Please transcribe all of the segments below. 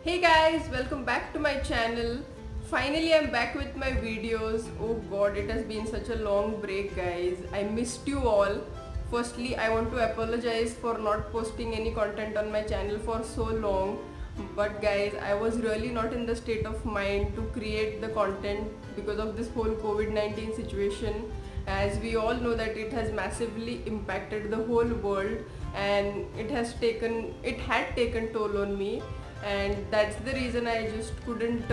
Hey guys, welcome back to my channel. Finally I'm back with my videos. Oh god, it has been such a long break guys. I missed you all. Firstly, I want to apologize for not posting any content on my channel for so long. But guys, I was really not in the state of mind to create the content because of this whole COVID-19 situation. As we all know that it has massively impacted the whole world and it had taken toll on me, and that's the reason I just couldn't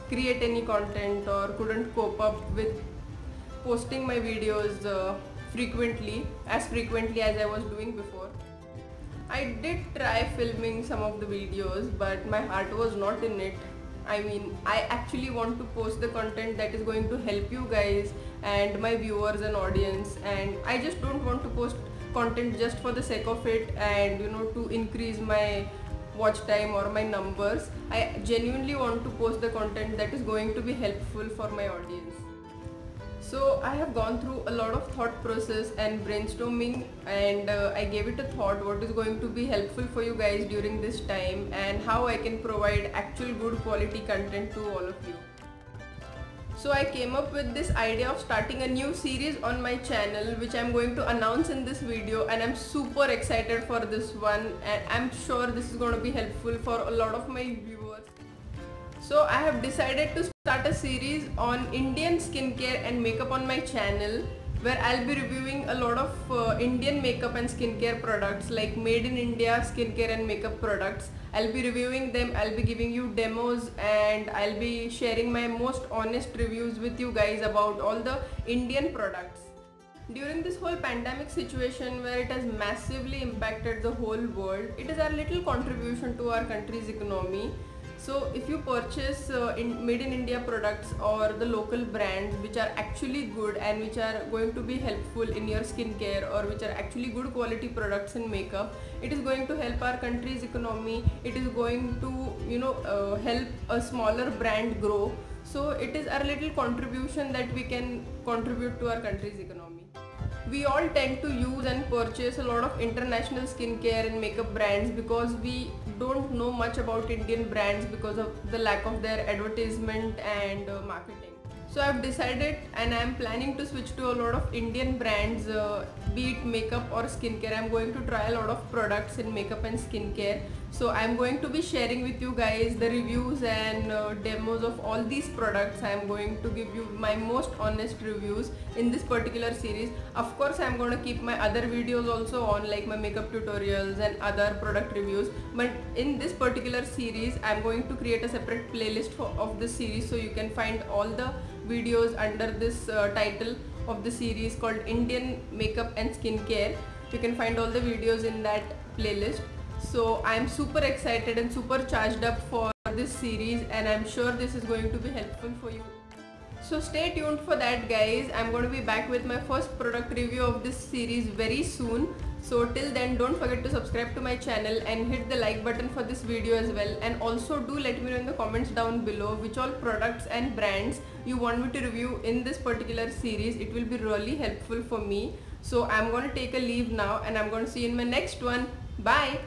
create any content or couldn't cope up with posting my videos as frequently as I was doing before. I did try filming some of the videos, but my heart was not in it. I mean, I actually want to post the content that is going to help you guys and my viewers and audience, and I just don't want to post content just for the sake of it and to increase my watch time or my numbers. I genuinely want to post the content that is going to be helpful for my audience. So I have gone through a lot of thought process and brainstorming, and I gave it a thought what is going to be helpful for you guys during this time and how I can provide actual good quality content to all of you. So I came up with this idea of starting a new series on my channel, which I'm going to announce in this video, and I'm super excited for this one, and I'm sure this is going to be helpful for a lot of my viewers. So I have decided to start a series on Indian skincare and makeup on my channel, where I'll be reviewing a lot of Indian makeup and skincare products like made in India skincare and makeup products. I'll be reviewing them, I'll be giving you demos, and I'll be sharing my most honest reviews with you guys about all the Indian products. During this whole pandemic situation where it has massively impacted the whole world, it is our little contribution to our country's economy. So if you purchase made in India products or the local brands which are actually good and which are going to be helpful in your skincare, or which are actually good quality products in makeup, it is going to help our country's economy. It is going to help a smaller brand grow. So it is our little contribution that we can contribute to our country's economy. We all tend to use and purchase a lot of international skincare and makeup brands because we don't know much about Indian brands because of the lack of their advertisement and marketing. So I've decided and I'm planning to switch to a lot of Indian brands, be it makeup or skincare. I'm going to try a lot of products in makeup and skincare. So I'm going to be sharing with you guys the reviews and demos of all these products. I'm going to give you my most honest reviews in this particular series. Of course, I'm going to keep my other videos also on, like my makeup tutorials and other product reviews. But in this particular series, I'm going to create a separate playlist of this series, so you can find all the videos under this title of the series called Indian Makeup and Skincare. You can find all the videos in that playlist. So I'm super excited and super charged up for this series, and I'm sure this is going to be helpful for you. So stay tuned for that guys. I'm going to be back with my first product review of this series very soon. So till then, don't forget to subscribe to my channel and hit the like button for this video as well, and also do let me know in the comments down below which all products and brands you want me to review in this particular series. It will be really helpful for me. So I'm going to take a leave now, and I'm going to see you in my next one. Bye.